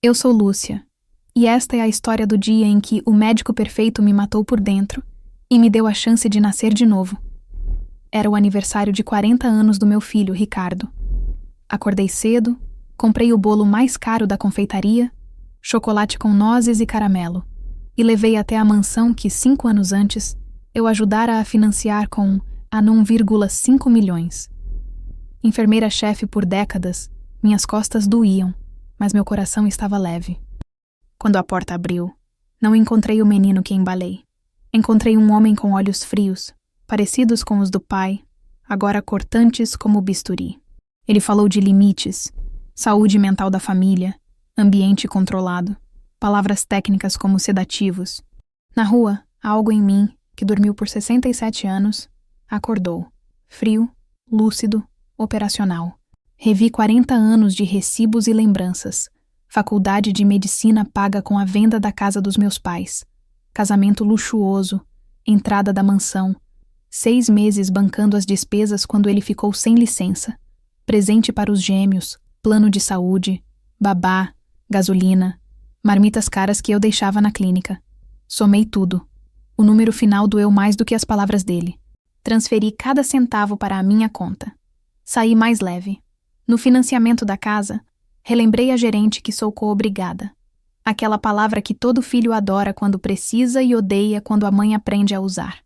Eu sou Lúcia, e esta é a história do dia em que o médico perfeito me matou por dentro e me deu a chance de nascer de novo. Era o aniversário de 40 anos do meu filho, Ricardo. Acordei cedo, comprei o bolo mais caro da confeitaria, chocolate com nozes e caramelo, e levei até a mansão que 5 anos antes eu ajudara a financiar com a 1,5 milhões. Enfermeira-chefe por décadas, minhas costas doíam, mas meu coração estava leve. Quando a porta abriu, não encontrei o menino que embalei. Encontrei um homem com olhos frios, parecidos com os do pai, agora cortantes como bisturi. Ele falou de limites, saúde mental da família, ambiente controlado, palavras técnicas como sedativos. Na rua, algo em mim, que dormiu por 67 anos, acordou, frio, lúcido, operacional. Revi 40 anos de recibos e lembranças, faculdade de medicina paga com a venda da casa dos meus pais, casamento luxuoso, entrada da mansão, 6 meses bancando as despesas quando ele ficou sem licença, presente para os gêmeos, plano de saúde, babá, gasolina, marmitas caras que eu deixava na clínica. Somei tudo. O número final doeu mais do que as palavras dele. Transferi cada centavo para a minha conta. Saí mais leve. No financiamento da casa, relembrei a gerente que sou coobrigada. Aquela palavra que todo filho adora quando precisa e odeia quando a mãe aprende a usar.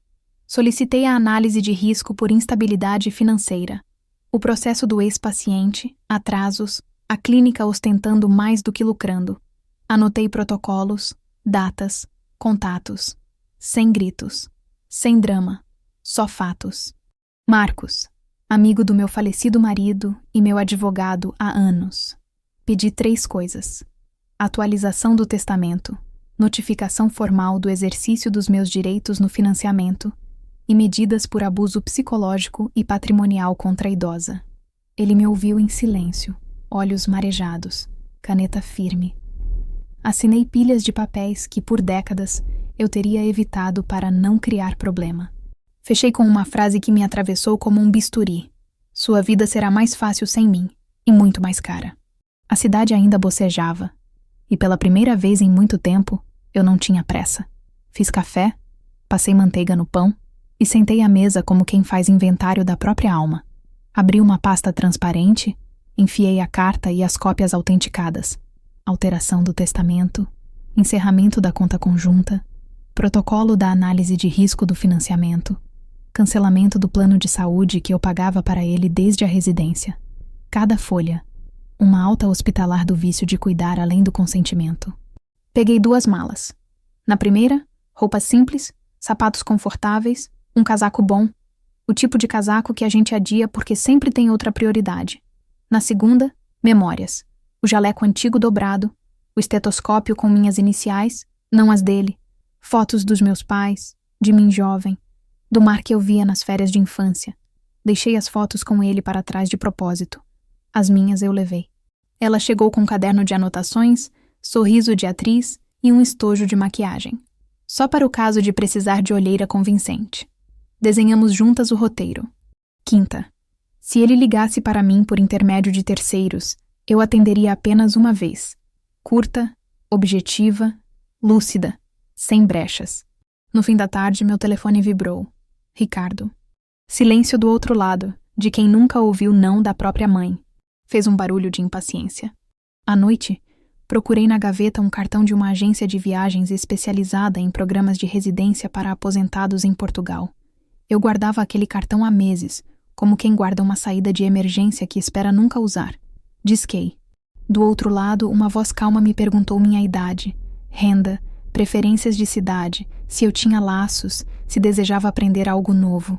Solicitei a análise de risco por instabilidade financeira. O processo do ex-paciente, atrasos, a clínica ostentando mais do que lucrando. Anotei protocolos, datas, contatos. Sem gritos, sem drama, só fatos. Marcos, amigo do meu falecido marido e meu advogado há anos. Pedi 3 coisas: atualização do testamento, notificação formal do exercício dos meus direitos no financiamento e medidas por abuso psicológico e patrimonial contra a idosa. Ele me ouviu em silêncio, olhos marejados, caneta firme. Assinei pilhas de papéis que, por décadas, eu teria evitado para não criar problema. Fechei com uma frase que me atravessou como um bisturi. Sua vida será mais fácil sem mim, e muito mais cara. A cidade ainda bocejava, e pela primeira vez em muito tempo, eu não tinha pressa. Fiz café, passei manteiga no pão, e sentei à mesa como quem faz inventário da própria alma. Abri uma pasta transparente, enfiei a carta e as cópias autenticadas. Alteração do testamento, encerramento da conta conjunta, protocolo da análise de risco do financiamento, cancelamento do plano de saúde que eu pagava para ele desde a residência. Cada folha, uma alta hospitalar do vício de cuidar além do consentimento. Peguei 2 malas. Na primeira, roupas simples, sapatos confortáveis, um casaco bom, o tipo de casaco que a gente adia porque sempre tem outra prioridade. Na segunda, memórias, o jaleco antigo dobrado, o estetoscópio com minhas iniciais, não as dele, fotos dos meus pais, de mim jovem, do mar que eu via nas férias de infância. Deixei as fotos com ele para trás de propósito. As minhas eu levei. Ela chegou com um caderno de anotações, sorriso de atriz e um estojo de maquiagem. Só para o caso de precisar de olheira convincente. Desenhamos juntas o roteiro. Quinta. Se ele ligasse para mim por intermédio de terceiros, eu atenderia apenas uma vez. Curta, objetiva, lúcida, sem brechas. No fim da tarde, meu telefone vibrou. Ricardo. Silêncio do outro lado, de quem nunca ouviu não da própria mãe. Fez um barulho de impaciência. À noite, procurei na gaveta um cartão de uma agência de viagens especializada em programas de residência para aposentados em Portugal. Eu guardava aquele cartão há meses, como quem guarda uma saída de emergência que espera nunca usar. Disquei. Do outro lado, uma voz calma me perguntou minha idade, renda, preferências de cidade, se eu tinha laços, se desejava aprender algo novo.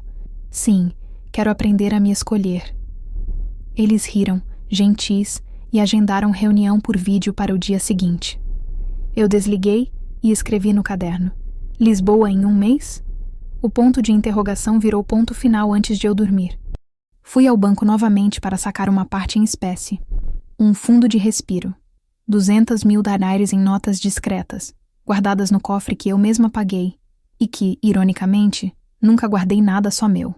Sim, quero aprender a me escolher. Eles riram, gentis, e agendaram reunião por vídeo para o dia seguinte. Eu desliguei e escrevi no caderno: Lisboa em 1 mês? O ponto de interrogação virou ponto final antes de eu dormir. Fui ao banco novamente para sacar uma parte em espécie. Um fundo de respiro. 200 mil danaires em notas discretas, guardadas no cofre que eu mesma paguei, e que, ironicamente, nunca guardei nada só meu.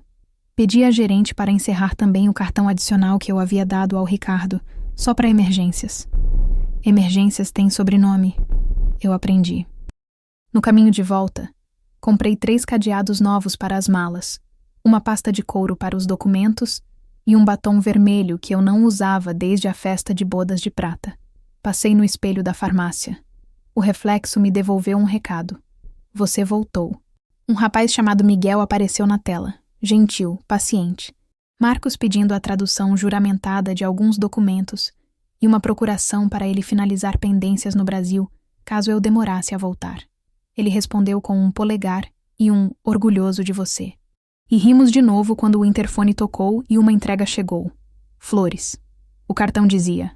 Pedi à gerente para encerrar também o cartão adicional que eu havia dado ao Ricardo, só para emergências. Emergências têm sobrenome. Eu aprendi. No caminho de volta, comprei 3 cadeados novos para as malas, uma pasta de couro para os documentos e um batom vermelho que eu não usava desde a festa de bodas de prata. Passei no espelho da farmácia. O reflexo me devolveu um recado. Você voltou. Um rapaz chamado Miguel apareceu na tela, gentil, paciente. Marcos pedindo a tradução juramentada de alguns documentos e uma procuração para ele finalizar pendências no Brasil, caso eu demorasse a voltar. Ele respondeu com um polegar e um orgulhoso de você. E rimos de novo quando o interfone tocou e uma entrega chegou. Flores. O cartão dizia: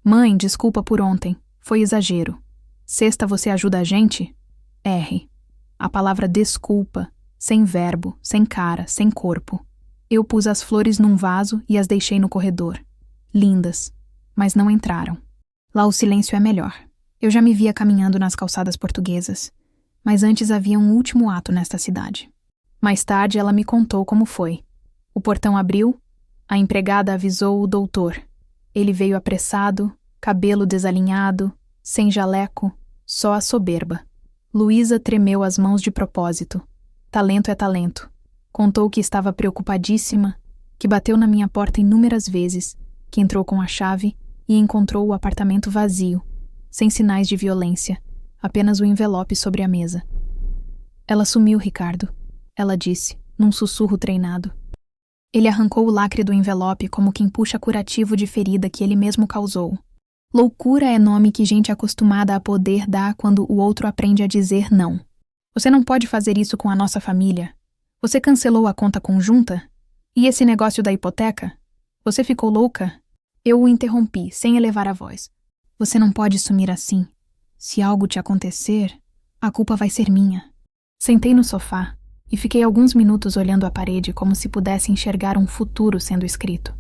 Mãe, desculpa por ontem. Foi exagero. Sexta você ajuda a gente? R. A palavra desculpa, sem verbo, sem cara, sem corpo. Eu pus as flores num vaso e as deixei no corredor. Lindas, mas não entraram. Lá o silêncio é melhor. Eu já me via caminhando nas calçadas portuguesas, mas antes havia um último ato nesta cidade. Mais tarde ela me contou como foi. O portão abriu, a empregada avisou o doutor. Ele veio apressado, cabelo desalinhado, sem jaleco, só a soberba. Luísa tremeu as mãos de propósito. Talento é talento. Contou que estava preocupadíssima, que bateu na minha porta inúmeras vezes, que entrou com a chave e encontrou o apartamento vazio, sem sinais de violência, apenas o envelope sobre a mesa. Ela sumiu, Ricardo, ela disse, num sussurro treinado. Ele arrancou o lacre do envelope como quem puxa curativo de ferida que ele mesmo causou. Loucura é nome que gente acostumada a poder dá quando o outro aprende a dizer não. Você não pode fazer isso com a nossa família. Você cancelou a conta conjunta? E esse negócio da hipoteca? Você ficou louca? Eu o interrompi, sem elevar a voz. Você não pode sumir assim. Se algo te acontecer, a culpa vai ser minha. Sentei no sofá e fiquei alguns minutos olhando a parede como se pudesse enxergar um futuro sendo escrito.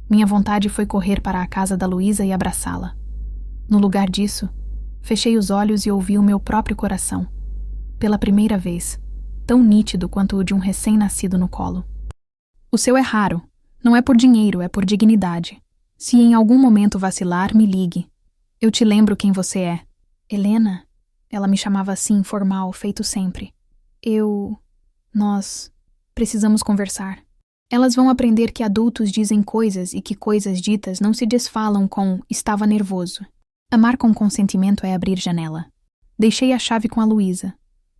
Minha vontade foi correr para a casa da Luísa e abraçá-la. No lugar disso, fechei os olhos e ouvi o meu próprio coração. Pela primeira vez, tão nítido quanto o de um recém-nascido no colo. O seu é raro. Não é por dinheiro, é por dignidade. Se em algum momento vacilar, me ligue. Eu te lembro quem você é. Helena? Ela me chamava assim, formal, feito sempre. Nós precisamos conversar. Elas vão aprender que adultos dizem coisas e que coisas ditas não se desfalam com estava nervoso. Amar com consentimento é abrir janela. Deixei a chave com a Luísa.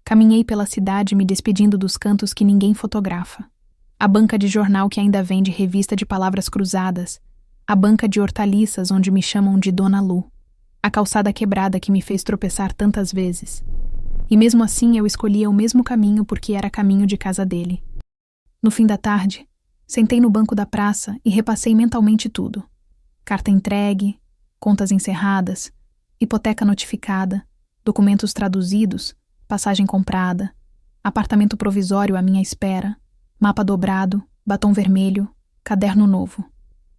Caminhei pela cidade me despedindo dos cantos que ninguém fotografa. A banca de jornal que ainda vende revista de palavras cruzadas. A banca de hortaliças onde me chamam de Dona Lu. A calçada quebrada que me fez tropeçar tantas vezes. E mesmo assim eu escolhia o mesmo caminho porque era caminho de casa dele. No fim da tarde, sentei no banco da praça e repassei mentalmente tudo. Carta entregue, contas encerradas, hipoteca notificada, documentos traduzidos, passagem comprada, apartamento provisório à minha espera, mapa dobrado, batom vermelho, caderno novo.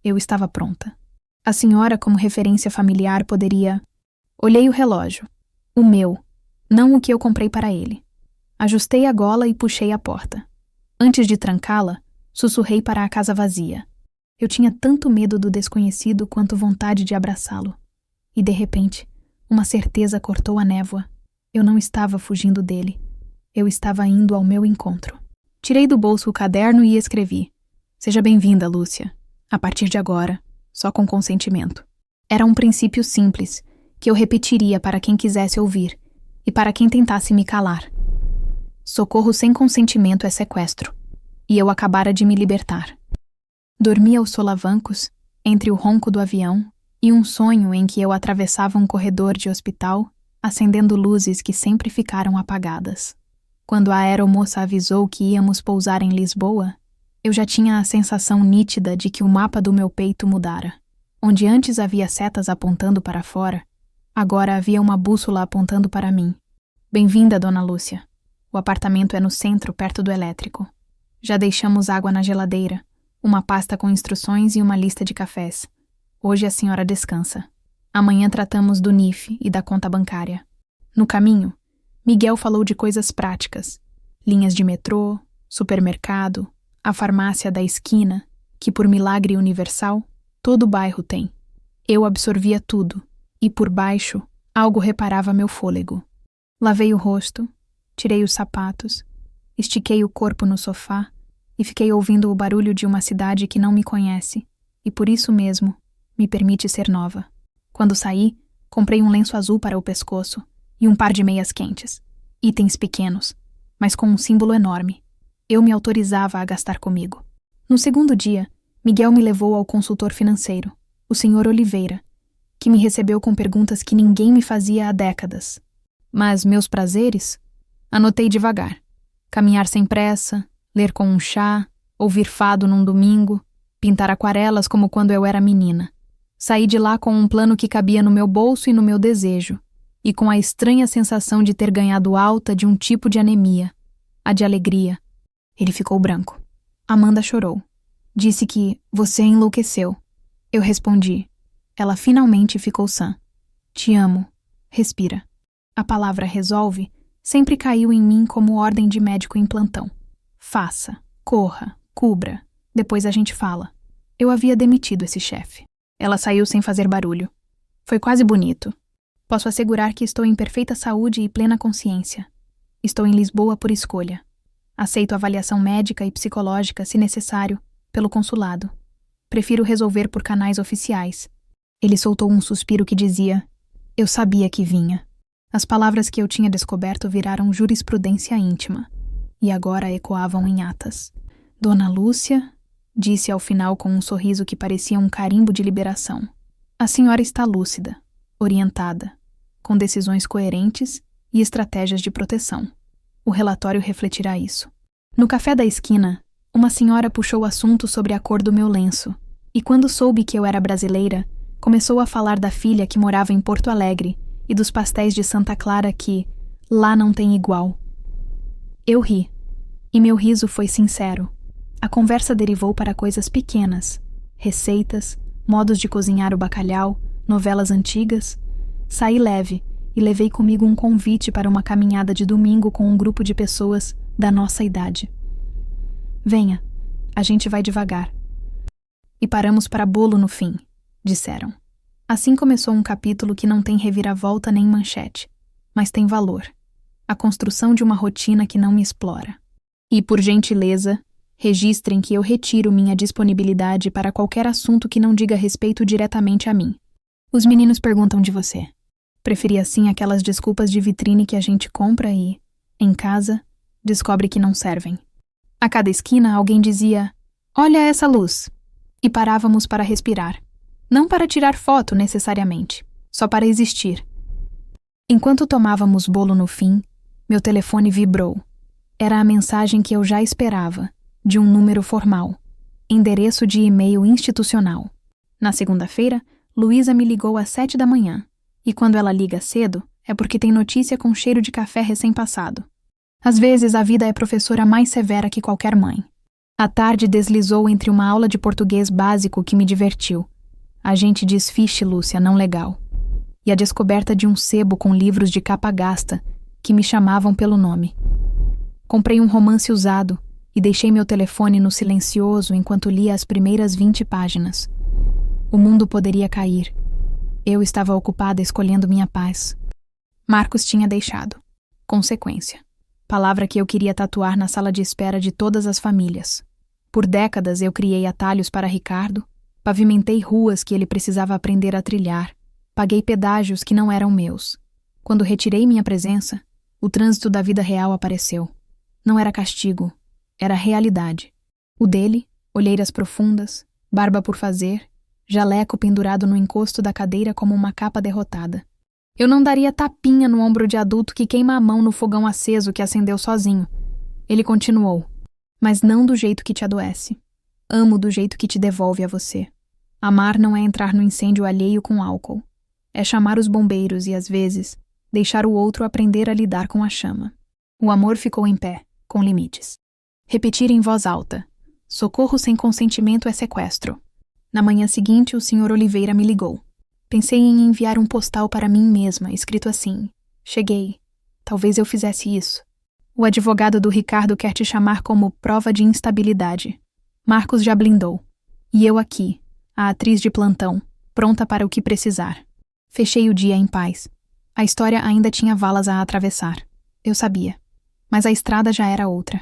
Eu estava pronta. A senhora, como referência familiar, poderia... Olhei o relógio. O meu, não o que eu comprei para ele. Ajustei a gola e puxei a porta. Antes de trancá-la, sussurrei para a casa vazia. Eu tinha tanto medo do desconhecido quanto vontade de abraçá-lo. E, de repente, uma certeza cortou a névoa. Eu não estava fugindo dele. Eu estava indo ao meu encontro. Tirei do bolso o caderno e escrevi: Seja bem-vinda, Lúcia. A partir de agora, só com consentimento. Era um princípio simples, que eu repetiria para quem quisesse ouvir e para quem tentasse me calar. Socorro sem consentimento é sequestro, e eu acabara de me libertar. Dormia aos solavancos, entre o ronco do avião e um sonho em que eu atravessava um corredor de hospital, acendendo luzes que sempre ficaram apagadas. Quando a aeromoça avisou que íamos pousar em Lisboa, eu já tinha a sensação nítida de que o mapa do meu peito mudara. Onde antes havia setas apontando para fora, agora havia uma bússola apontando para mim. Bem-vinda, Dona Lúcia. O apartamento é no centro, perto do elétrico. Já deixamos água na geladeira, uma pasta com instruções e uma lista de cafés. Hoje a senhora descansa. Amanhã tratamos do NIF e da conta bancária. No caminho, Miguel falou de coisas práticas. Linhas de metrô, supermercado, a farmácia da esquina, que por milagre universal, todo o bairro tem. Eu absorvia tudo, e por baixo algo reparava meu fôlego. Lavei o rosto, tirei os sapatos, estiquei o corpo no sofá e fiquei ouvindo o barulho de uma cidade que não me conhece e por isso mesmo me permite ser nova. Quando saí, comprei um lenço azul para o pescoço e um par de meias quentes. Itens pequenos, mas com um símbolo enorme. Eu me autorizava a gastar comigo. No segundo dia, Miguel me levou ao consultor financeiro, o Sr. Oliveira, que me recebeu com perguntas que ninguém me fazia há décadas. Mas meus prazeres? Anotei devagar. Caminhar sem pressa, ler com um chá, ouvir fado num domingo, pintar aquarelas como quando eu era menina. Saí de lá com um plano que cabia no meu bolso e no meu desejo, e com a estranha sensação de ter ganhado alta de um tipo de anemia, a de alegria. Ele ficou branco. Amanda chorou. Disse que você enlouqueceu. Eu respondi. Ela finalmente ficou sã. Te amo. Respira. A palavra resolve sempre caiu em mim como ordem de médico em plantão. Faça, corra, cubra, depois a gente fala. Eu havia demitido esse chefe. Ela saiu sem fazer barulho. Foi quase bonito. Posso assegurar que estou em perfeita saúde e plena consciência. Estou em Lisboa por escolha. Aceito avaliação médica e psicológica, se necessário, pelo consulado. Prefiro resolver por canais oficiais. Ele soltou um suspiro que dizia: eu sabia que vinha. As palavras que eu tinha descoberto viraram jurisprudência íntima, e agora ecoavam em atas. Dona Lúcia, disse ao final com um sorriso que parecia um carimbo de liberação. A senhora está lúcida, orientada, com decisões coerentes e estratégias de proteção. O relatório refletirá isso. No café da esquina, uma senhora puxou o assunto sobre a cor do meu lenço, e quando soube que eu era brasileira, começou a falar da filha que morava em Porto Alegre e dos pastéis de Santa Clara que, lá não tem igual. Eu ri, e meu riso foi sincero. A conversa derivou para coisas pequenas, receitas, modos de cozinhar o bacalhau, novelas antigas. Saí leve e levei comigo um convite para uma caminhada de domingo com um grupo de pessoas da nossa idade. Venha, a gente vai devagar. E paramos para bolo no fim, disseram. Assim começou um capítulo que não tem reviravolta nem manchete, mas tem valor. A construção de uma rotina que não me explora. E, por gentileza, registrem que eu retiro minha disponibilidade para qualquer assunto que não diga respeito diretamente a mim. Os meninos perguntam de você. Preferi assim aquelas desculpas de vitrine que a gente compra e, em casa, descobre que não servem. A cada esquina alguém dizia: olha essa luz! E parávamos para respirar. Não para tirar foto necessariamente, só para existir. Enquanto tomávamos bolo no fim, meu telefone vibrou. Era a mensagem que eu já esperava, de um número formal. Endereço de e-mail institucional. Na segunda-feira, Luísa me ligou às 7 da manhã. E quando ela liga cedo, é porque tem notícia com cheiro de café recém-passado. Às vezes, a vida é professora mais severa que qualquer mãe. A tarde deslizou entre uma aula de português básico que me divertiu. A gente diz fiche, Lúcia, não legal. E a descoberta de um sebo com livros de capa gasta, que me chamavam pelo nome. Comprei um romance usado e deixei meu telefone no silencioso enquanto lia as primeiras 20 páginas. O mundo poderia cair. Eu estava ocupada escolhendo minha paz. Marcos tinha deixado. Consequência. Palavra que eu queria tatuar na sala de espera de todas as famílias. Por décadas eu criei atalhos para Ricardo, pavimentei ruas que ele precisava aprender a trilhar, paguei pedágios que não eram meus. Quando retirei minha presença, o trânsito da vida real apareceu. Não era castigo, era realidade. O dele, olheiras profundas, barba por fazer, jaleco pendurado no encosto da cadeira como uma capa derrotada. Eu não daria tapinha no ombro de adulto que queima a mão no fogão aceso que acendeu sozinho. Ele continuou. Mas não do jeito que te adoece. Amo do jeito que te devolve a você. Amar não é entrar no incêndio alheio com álcool. É chamar os bombeiros e, às vezes, deixar o outro aprender a lidar com a chama. O amor ficou em pé, com limites. Repetir em voz alta. Socorro sem consentimento é sequestro. Na manhã seguinte, o Sr. Oliveira me ligou. Pensei em enviar um postal para mim mesma, escrito assim: cheguei. Talvez eu fizesse isso. O advogado do Ricardo quer te chamar como prova de instabilidade. Marcos já blindou. E eu aqui, a atriz de plantão, pronta para o que precisar. Fechei o dia em paz. A história ainda tinha valas a atravessar. Eu sabia. Mas a estrada já era outra.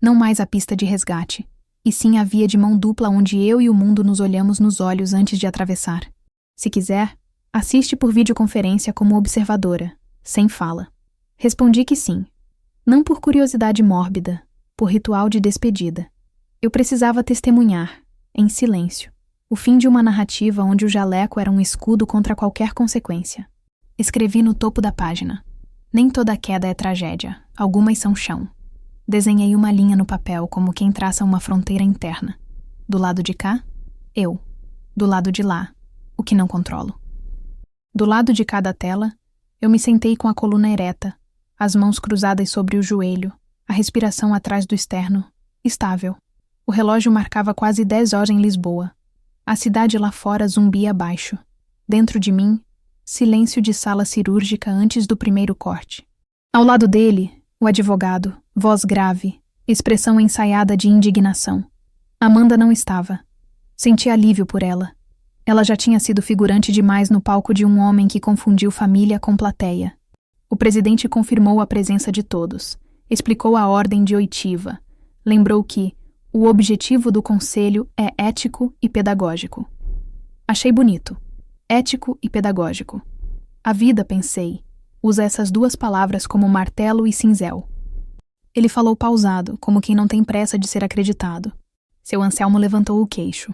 Não mais a pista de resgate, e sim a via de mão dupla onde eu e o mundo nos olhamos nos olhos antes de atravessar. Se quiser, assiste por videoconferência como observadora, sem fala. Respondi que sim. Não por curiosidade mórbida, por ritual de despedida. Eu precisava testemunhar, em silêncio, o fim de uma narrativa onde o jaleco era um escudo contra qualquer consequência. Escrevi no topo da página. Nem toda queda é tragédia, algumas são chão. Desenhei uma linha no papel como quem traça uma fronteira interna. Do lado de cá, eu. Do lado de lá, o que não controlo. Do lado de cada tela, eu me sentei com a coluna ereta, as mãos cruzadas sobre o joelho, a respiração atrás do externo, estável. O relógio marcava quase 10 horas em Lisboa. A cidade lá fora zumbia abaixo. Dentro de mim, silêncio de sala cirúrgica antes do primeiro corte. Ao lado dele, o advogado, voz grave, expressão ensaiada de indignação. Amanda não estava. Senti alívio por ela. Ela já tinha sido figurante demais no palco de um homem que confundiu família com plateia. O presidente confirmou a presença de todos. Explicou a ordem de oitiva. Lembrou que o objetivo do conselho é ético e pedagógico. Achei bonito. Ético e pedagógico. A vida, pensei, usa essas duas palavras como martelo e cinzel. Ele falou pausado, como quem não tem pressa de ser acreditado. Seu Anselmo levantou o queixo.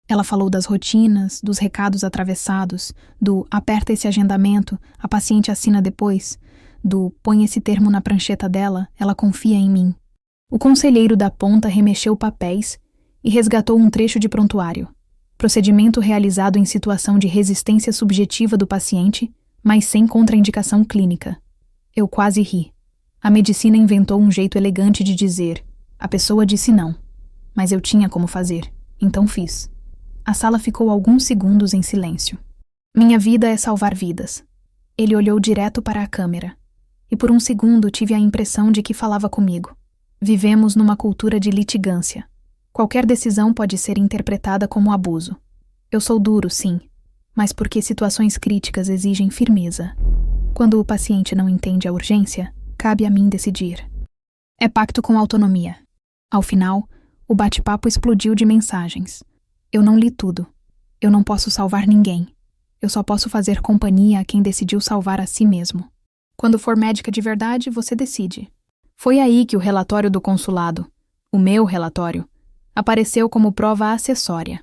Ela falou das rotinas, dos recados atravessados, do aperta esse agendamento, a paciente assina depois, do põe esse termo na prancheta dela, ela confia em mim. O conselheiro da ponta remexeu papéis e resgatou um trecho de prontuário. Procedimento realizado em situação de resistência subjetiva do paciente, mas sem contraindicação clínica. Eu quase ri. A medicina inventou um jeito elegante de dizer: a pessoa disse não. Mas eu tinha como fazer, então fiz. A sala ficou alguns segundos em silêncio. Minha vida é salvar vidas. Ele olhou direto para a câmera. E por um segundo tive a impressão de que falava comigo. Vivemos numa cultura de litigância. Qualquer decisão pode ser interpretada como abuso. Eu sou duro, sim, mas porque situações críticas exigem firmeza. Quando o paciente não entende a urgência, cabe a mim decidir. É pacto com autonomia. Ao final, o bate-papo explodiu de mensagens. Eu não li tudo. Eu não posso salvar ninguém. Eu só posso fazer companhia a quem decidiu salvar a si mesmo. Quando for médica de verdade, você decide. Foi aí que o relatório do consulado, o meu relatório, apareceu como prova acessória.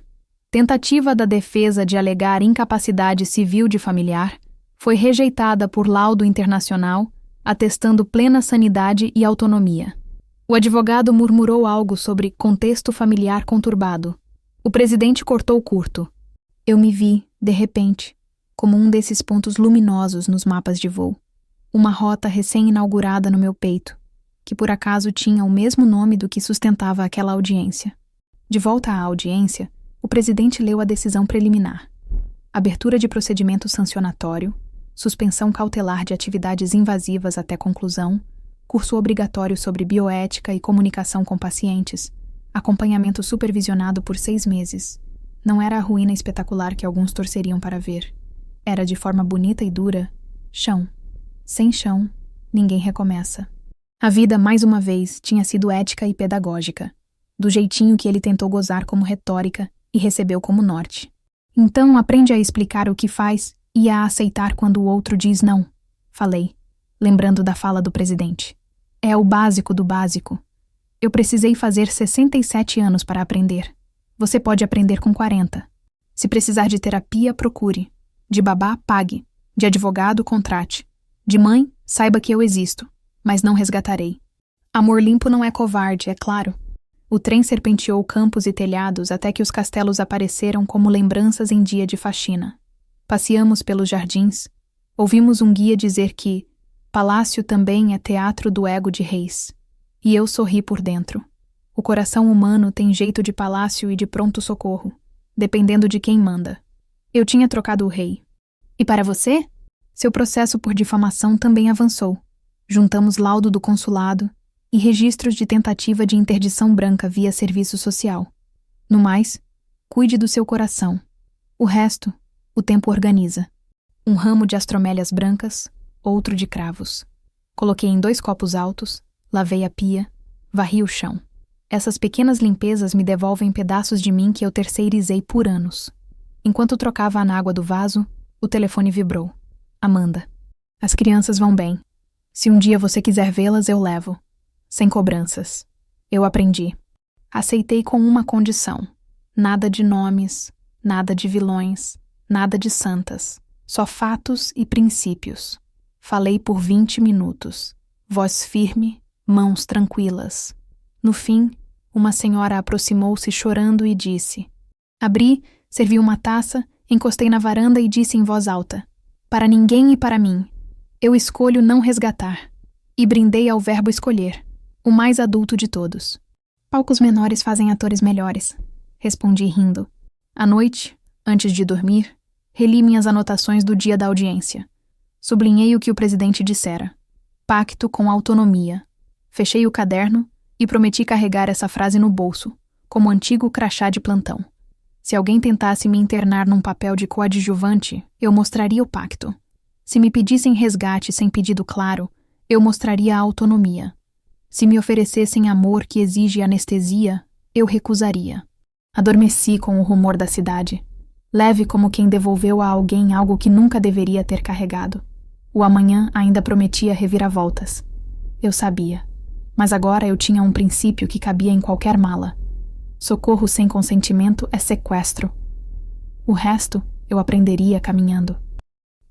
Tentativa da defesa de alegar incapacidade civil de familiar foi rejeitada por laudo internacional, atestando plena sanidade e autonomia. O advogado murmurou algo sobre contexto familiar conturbado. O presidente cortou curto. Eu me vi, de repente, como um desses pontos luminosos nos mapas de voo. Uma rota recém-inaugurada no meu peito, que por acaso tinha o mesmo nome do que sustentava aquela audiência. De volta à audiência, o presidente leu a decisão preliminar. Abertura de procedimento sancionatório, suspensão cautelar de atividades invasivas até conclusão, curso obrigatório sobre bioética e comunicação com pacientes, acompanhamento supervisionado por 6 meses. Não era a ruína espetacular que alguns torceriam para ver. Era de forma bonita e dura, chão. Sem chão, ninguém recomeça. A vida, mais uma vez, tinha sido ética e pedagógica, do jeitinho que ele tentou gozar como retórica e recebeu como norte. Então aprende a explicar o que faz e a aceitar quando o outro diz não, falei, lembrando da fala do presidente. É o básico do básico. Eu precisei fazer 67 anos para aprender. Você pode aprender com 40. Se precisar de terapia, procure. De babá, pague. De advogado, contrate. De mãe, saiba que eu existo, mas não resgatarei. Amor limpo não é covarde, é claro. O trem serpenteou campos e telhados até que os castelos apareceram como lembranças em dia de faxina. Passeamos pelos jardins. Ouvimos um guia dizer que palácio também é teatro do ego de reis. E eu sorri por dentro. O coração humano tem jeito de palácio e de pronto-socorro, dependendo de quem manda. Eu tinha trocado o rei. E para você? Seu processo por difamação também avançou. Juntamos laudo do consulado e registros de tentativa de interdição branca via serviço social. No mais, cuide do seu coração. O resto, o tempo organiza. Um ramo de astromélias brancas, outro de cravos. Coloquei em 2 copos altos, lavei a pia, varri o chão. Essas pequenas limpezas me devolvem pedaços de mim que eu terceirizei por anos. Enquanto trocava a água do vaso, o telefone vibrou. Amanda. As crianças vão bem. Se um dia você quiser vê-las, eu levo. Sem cobranças. Eu aprendi. Aceitei com uma condição. Nada de nomes, nada de vilões, nada de santas. Só fatos e princípios. Falei por 20 minutos. Voz firme, mãos tranquilas. No fim, uma senhora aproximou-se chorando e disse: Abri, servi uma taça, encostei na varanda e disse em voz alta: Para ninguém e para mim. Eu escolho não resgatar. E brindei ao verbo escolher, o mais adulto de todos. Palcos menores fazem atores melhores, respondi rindo. À noite, antes de dormir, reli minhas anotações do dia da audiência. Sublinhei o que o presidente dissera. Pacto com autonomia. Fechei o caderno e prometi carregar essa frase no bolso, como antigo crachá de plantão. Se alguém tentasse me internar num papel de coadjuvante, eu mostraria o pacto. Se me pedissem resgate sem pedido claro, eu mostraria a autonomia. Se me oferecessem amor que exige anestesia, eu recusaria. Adormeci com o rumor da cidade, leve como quem devolveu a alguém algo que nunca deveria ter carregado. O amanhã ainda prometia reviravoltas. Eu sabia, mas agora eu tinha um princípio que cabia em qualquer mala. Socorro sem consentimento é sequestro. O resto eu aprenderia caminhando.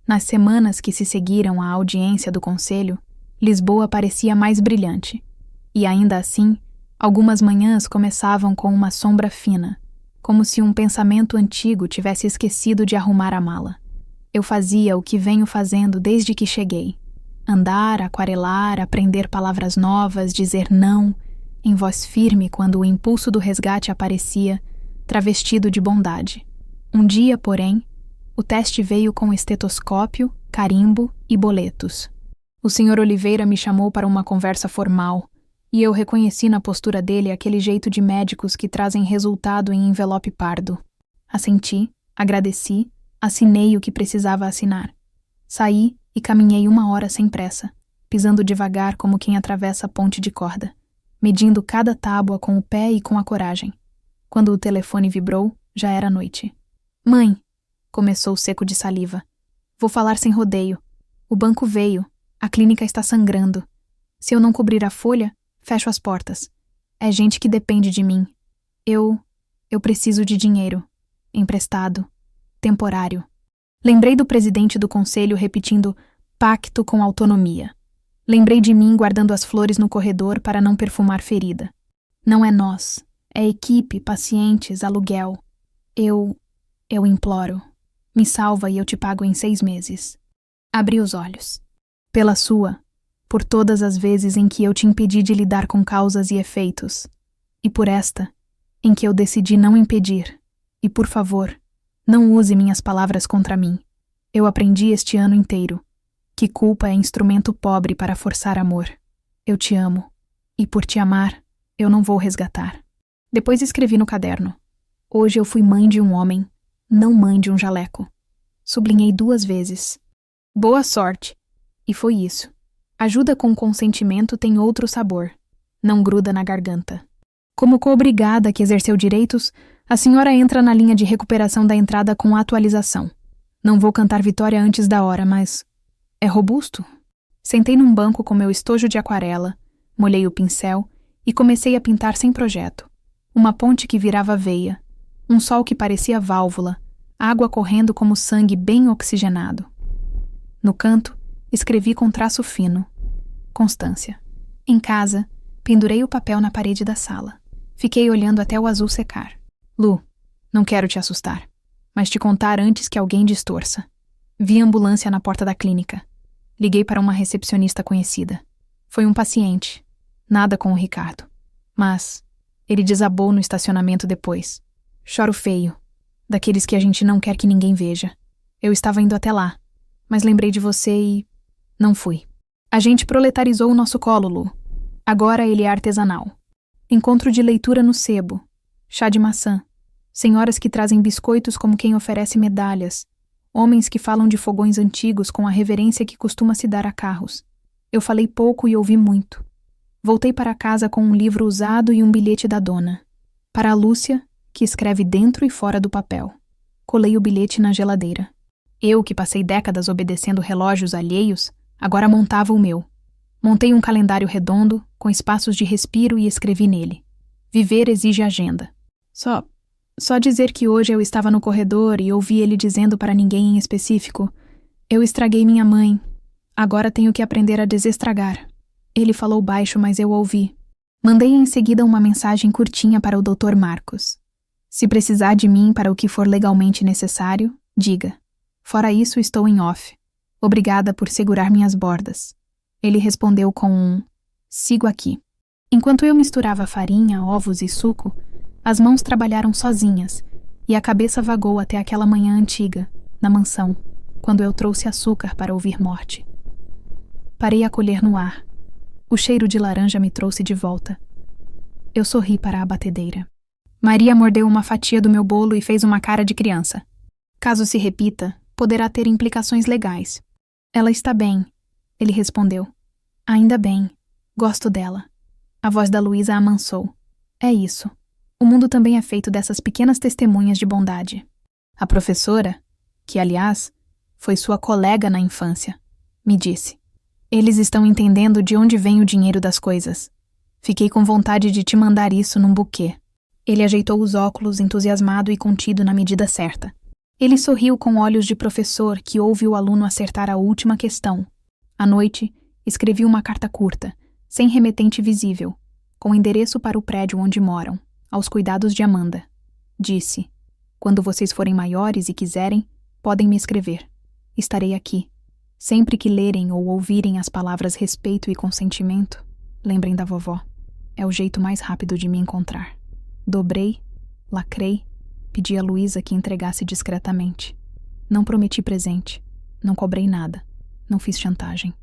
Nas semanas que se seguiram à audiência do conselho, Lisboa parecia mais brilhante. E ainda assim, algumas manhãs começavam com uma sombra fina, como se um pensamento antigo tivesse esquecido de arrumar a mala. Eu fazia o que venho fazendo desde que cheguei. Andar, aquarelar, aprender palavras novas, dizer não, em voz firme quando o impulso do resgate aparecia, travestido de bondade. Um dia, porém, o teste veio com estetoscópio, carimbo e boletos. O Sr. Oliveira me chamou para uma conversa formal, e eu reconheci na postura dele aquele jeito de médicos que trazem resultado em envelope pardo. Assenti, agradeci, assinei o que precisava assinar. Saí e caminhei 1 hora sem pressa, pisando devagar como quem atravessa a ponte de corda, medindo cada tábua com o pé e com a coragem. Quando o telefone vibrou, já era noite. Mãe, começou seco de saliva. Vou falar sem rodeio. O banco veio. A clínica está sangrando. Se eu não cobrir a folha, fecho as portas. É gente que depende de mim. Eu preciso de dinheiro. Emprestado. Temporário. Lembrei do presidente do conselho repetindo pacto com autonomia. Lembrei de mim guardando as flores no corredor para não perfumar ferida. Não é nós. É equipe, pacientes, aluguel. Eu imploro. Me salva e eu te pago em 6 meses. Abri os olhos. Pela sua, por todas as vezes em que eu te impedi de lidar com causas e efeitos. E por esta, em que eu decidi não impedir. E por favor, não use minhas palavras contra mim. Eu aprendi este ano inteiro que culpa é instrumento pobre para forçar amor. Eu te amo. E por te amar, eu não vou resgatar. Depois escrevi no caderno. Hoje eu fui mãe de um homem, não mãe de um jaleco. Sublinhei 2 vezes. Boa sorte. E foi isso. Ajuda com consentimento tem outro sabor. Não gruda na garganta. Como co-obrigada que exerceu direitos, a senhora entra na linha de recuperação da entrada com atualização. Não vou cantar vitória antes da hora, mas... é robusto? Sentei num banco com meu estojo de aquarela, molhei o pincel e comecei a pintar sem projeto. Uma ponte que virava veia, um sol que parecia válvula, água correndo como sangue bem oxigenado. No canto, escrevi com traço fino. Constância. Em casa, pendurei o papel na parede da sala. Fiquei olhando até o azul secar. Lu, não quero te assustar, mas te contar antes que alguém distorça. Vi ambulância na porta da clínica. Liguei para uma recepcionista conhecida. Foi um paciente. Nada com o Ricardo. Mas ele desabou no estacionamento depois. Choro feio. Daqueles que a gente não quer que ninguém veja. Eu estava indo até lá, mas lembrei de você e... não fui. A gente proletarizou o nosso colo, Lu. Agora ele é artesanal. Encontro de leitura no sebo. Chá de maçã. Senhoras que trazem biscoitos como quem oferece medalhas. Homens que falam de fogões antigos com a reverência que costuma se dar a carros. Eu falei pouco e ouvi muito. Voltei para casa com um livro usado e um bilhete da dona. Para a Lúcia, que escreve dentro e fora do papel. Colei o bilhete na geladeira. Eu, que passei décadas obedecendo relógios alheios, agora montava o meu. Montei um calendário redondo, com espaços de respiro e escrevi nele. Viver exige agenda. Só dizer que hoje eu estava no corredor e ouvi ele dizendo para ninguém em específico: eu estraguei minha mãe. Agora tenho que aprender a desestragar. Ele falou baixo, mas eu ouvi. Mandei em seguida uma mensagem curtinha para o Dr. Marcos. Se precisar de mim para o que for legalmente necessário, diga. Fora isso, estou em off. Obrigada por segurar minhas bordas. Ele respondeu com um: sigo aqui. Enquanto eu misturava farinha, ovos e suco, as mãos trabalharam sozinhas e a cabeça vagou até aquela manhã antiga, na mansão, quando eu trouxe açúcar para ouvir morte. Parei a colher no ar. O cheiro de laranja me trouxe de volta. Eu sorri para a abatedeira. Maria mordeu uma fatia do meu bolo e fez uma cara de criança. Caso se repita, poderá ter implicações legais. Ela está bem, ele respondeu. Ainda bem. Gosto dela. A voz da Luísa amansou. É isso. O mundo também é feito dessas pequenas testemunhas de bondade. A professora, que, aliás, foi sua colega na infância, me disse: eles estão entendendo de onde vem o dinheiro das coisas. Fiquei com vontade de te mandar isso num buquê. Ele ajeitou os óculos, entusiasmado e contido na medida certa. Ele sorriu com olhos de professor que ouve o aluno acertar a última questão. À noite, escrevi uma carta curta, sem remetente visível, com endereço para o prédio onde moram, aos cuidados de Amanda. Disse: quando vocês forem maiores e quiserem, podem me escrever. Estarei aqui. Sempre que lerem ou ouvirem as palavras respeito e consentimento, lembrem da vovó. É o jeito mais rápido de me encontrar. Dobrei, lacrei, pedi a Luísa que entregasse discretamente. Não prometi presente, não cobrei nada, não fiz chantagem.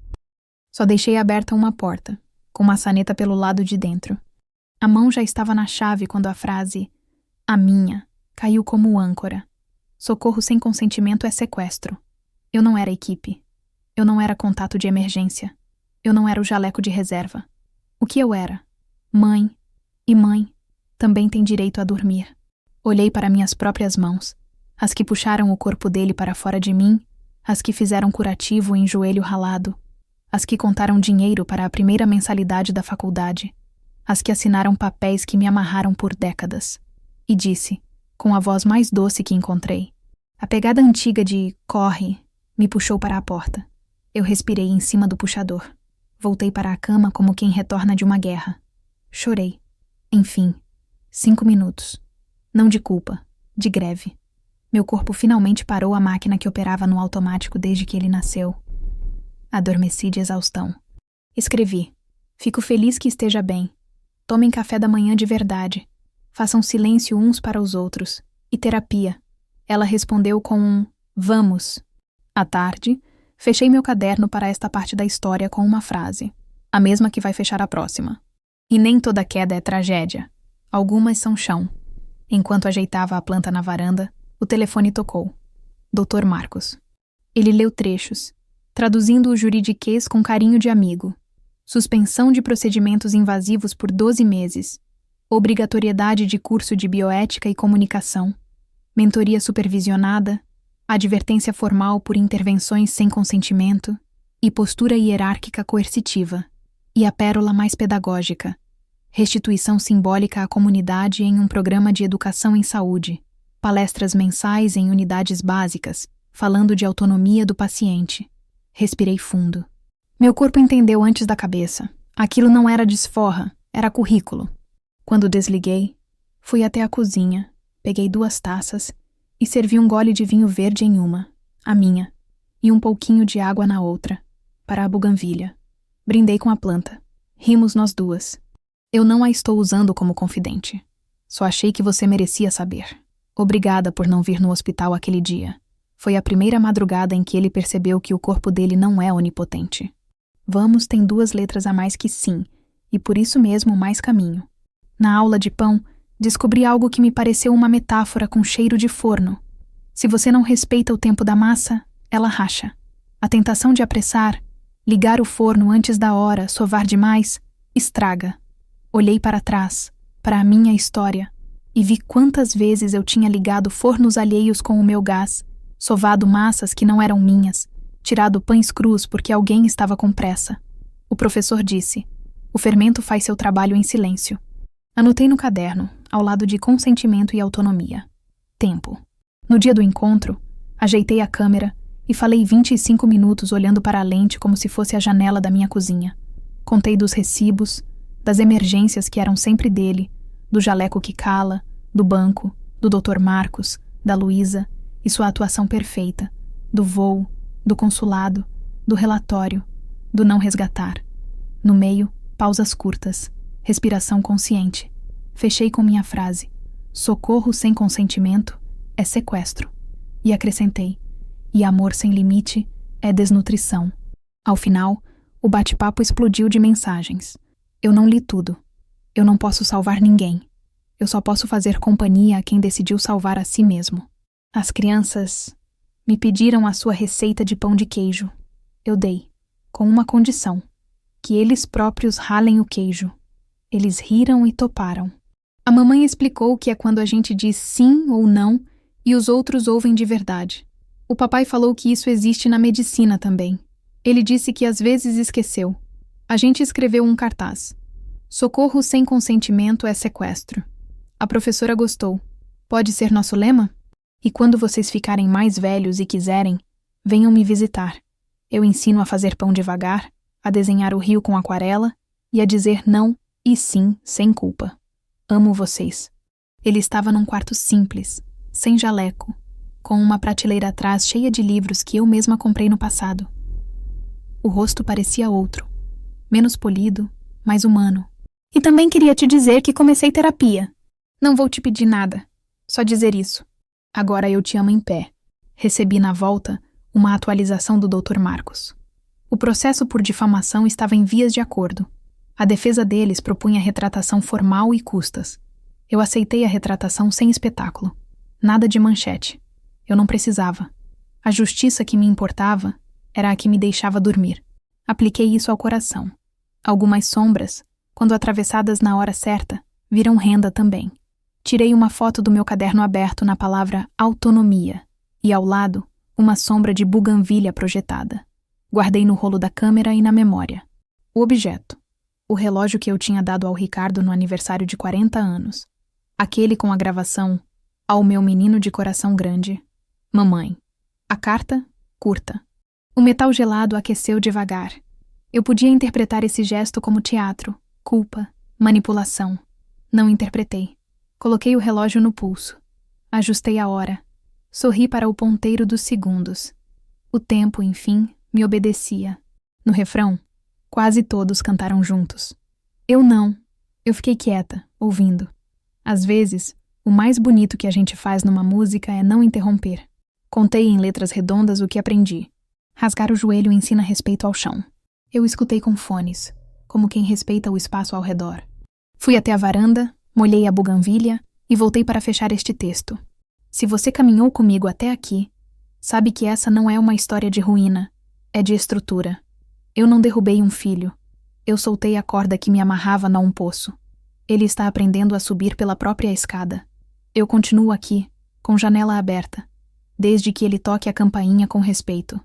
Só deixei aberta uma porta, com maçaneta pelo lado de dentro. A mão já estava na chave quando a frase "a minha" caiu como âncora. Socorro sem consentimento é sequestro. Eu não era equipe. Eu não era contato de emergência. Eu não era o jaleco de reserva. O que eu era? Mãe. E mãe também tem direito a dormir. Olhei para minhas próprias mãos, as que puxaram o corpo dele para fora de mim, as que fizeram curativo em joelho ralado, as que contaram dinheiro para a primeira mensalidade da faculdade, as que assinaram papéis que me amarraram por décadas. E disse, com a voz mais doce que encontrei: a pegada antiga de "corre" me puxou para a porta. Eu respirei em cima do puxador. Voltei para a cama como quem retorna de uma guerra. Chorei. Enfim, 5 minutos. Não de culpa, de greve. Meu corpo finalmente parou a máquina que operava no automático desde que ele nasceu. Adormeci de exaustão. Escrevi: fico feliz que esteja bem. Tomem café da manhã de verdade. Façam silêncio uns para os outros. E terapia. Ela respondeu com um "vamos". À tarde, fechei meu caderno para esta parte da história com uma frase, a mesma que vai fechar a próxima. E nem toda queda é tragédia. Algumas são chão. Enquanto ajeitava a planta na varanda, o telefone tocou. Dr. Marcos. Ele leu trechos, traduzindo o juridiquês com carinho de amigo. Suspensão de procedimentos invasivos por 12 meses. Obrigatoriedade de curso de bioética e comunicação. Mentoria supervisionada. Advertência formal por intervenções sem consentimento. E postura hierárquica coercitiva. E a pérola mais pedagógica. Restituição simbólica à comunidade em um programa de educação em saúde. Palestras mensais em unidades básicas, falando de autonomia do paciente. Respirei fundo. Meu corpo entendeu antes da cabeça. Aquilo não era desforra, era currículo. Quando desliguei, fui até a cozinha, peguei 2 taças e servi um gole de vinho verde em uma, a minha, e um pouquinho de água na outra, para a buganvília. Brindei com a planta. Rimos nós duas. Eu não a estou usando como confidente. Só achei que você merecia saber. Obrigada por não vir no hospital aquele dia. Foi a primeira madrugada em que ele percebeu que o corpo dele não é onipotente. Vamos tem 2 letras a mais que sim, e por isso mesmo mais caminho. Na aula de pão, descobri algo que me pareceu uma metáfora com cheiro de forno. Se você não respeita o tempo da massa, ela racha. A tentação de apressar, ligar o forno antes da hora, sovar demais, estraga. Olhei para trás, para a minha história, e vi quantas vezes eu tinha ligado fornos alheios com o meu gás, sovado massas que não eram minhas, tirado pães crus porque alguém estava com pressa. O professor disse: o fermento faz seu trabalho em silêncio. Anotei no caderno, ao lado de consentimento e autonomia. Tempo. No dia do encontro, ajeitei a câmera e falei 25 minutos olhando para a lente como se fosse a janela da minha cozinha. Contei dos recibos, das emergências que eram sempre dele, do jaleco que cala, do banco, do Dr. Marcos, da Luísa e sua atuação perfeita, do voo, do consulado, do relatório, do não resgatar. No meio, pausas curtas, respiração consciente. Fechei com minha frase: socorro sem consentimento é sequestro. E acrescentei: e amor sem limite é desnutrição. Ao final, o bate-papo explodiu de mensagens. Eu não li tudo. Eu não posso salvar ninguém. Eu só posso fazer companhia a quem decidiu salvar a si mesmo. As crianças me pediram a sua receita de pão de queijo. Eu dei, com uma condição: que eles próprios ralem o queijo. Eles riram e toparam. A mamãe explicou que é quando a gente diz sim ou não e os outros ouvem de verdade. O papai falou que isso existe na medicina também. Ele disse que às vezes esqueceu. A gente escreveu um cartaz: socorro sem consentimento é sequestro. A professora gostou. Pode ser nosso lema? E quando vocês ficarem mais velhos e quiserem, venham me visitar. Eu ensino a fazer pão devagar, a desenhar o rio com aquarela e a dizer não e sim sem culpa. Amo vocês. Ele estava num quarto simples, sem jaleco, com uma prateleira atrás cheia de livros que eu mesma comprei no passado. O rosto parecia outro, menos polido, mais humano. E também queria te dizer que comecei terapia. Não vou te pedir nada, só dizer isso. Agora eu te amo em pé. Recebi na volta uma atualização do Dr. Marcos. O processo por difamação estava em vias de acordo. A defesa deles propunha retratação formal e custas. Eu aceitei a retratação sem espetáculo. Nada de manchete. Eu não precisava. A justiça que me importava era a que me deixava dormir. Apliquei isso ao coração. Algumas sombras, quando atravessadas na hora certa, viram renda também. Tirei uma foto do meu caderno aberto na palavra autonomia e, ao lado, uma sombra de buganvília projetada. Guardei no rolo da câmera e na memória. O objeto. O relógio que eu tinha dado ao Ricardo no aniversário de 40 anos. Aquele com a gravação: ao meu menino de coração grande, mamãe. A carta, curta. O metal gelado aqueceu devagar. Eu podia interpretar esse gesto como teatro, culpa, manipulação. Não interpretei. Coloquei o relógio no pulso. Ajustei a hora. Sorri para o ponteiro dos segundos. O tempo, enfim, me obedecia. No refrão, quase todos cantaram juntos. Eu não. Eu fiquei quieta, ouvindo. Às vezes, o mais bonito que a gente faz numa música é não interromper. Contei em letras redondas o que aprendi. Rasgar o joelho ensina respeito ao chão. Eu escutei com fones, como quem respeita o espaço ao redor. Fui até a varanda, molhei a buganvília e voltei para fechar este texto. Se você caminhou comigo até aqui, sabe que essa não é uma história de ruína, é de estrutura. Eu não derrubei um filho. Eu soltei a corda que me amarrava a um poço. Ele está aprendendo a subir pela própria escada. Eu continuo aqui, com janela aberta, desde que ele toque a campainha com respeito.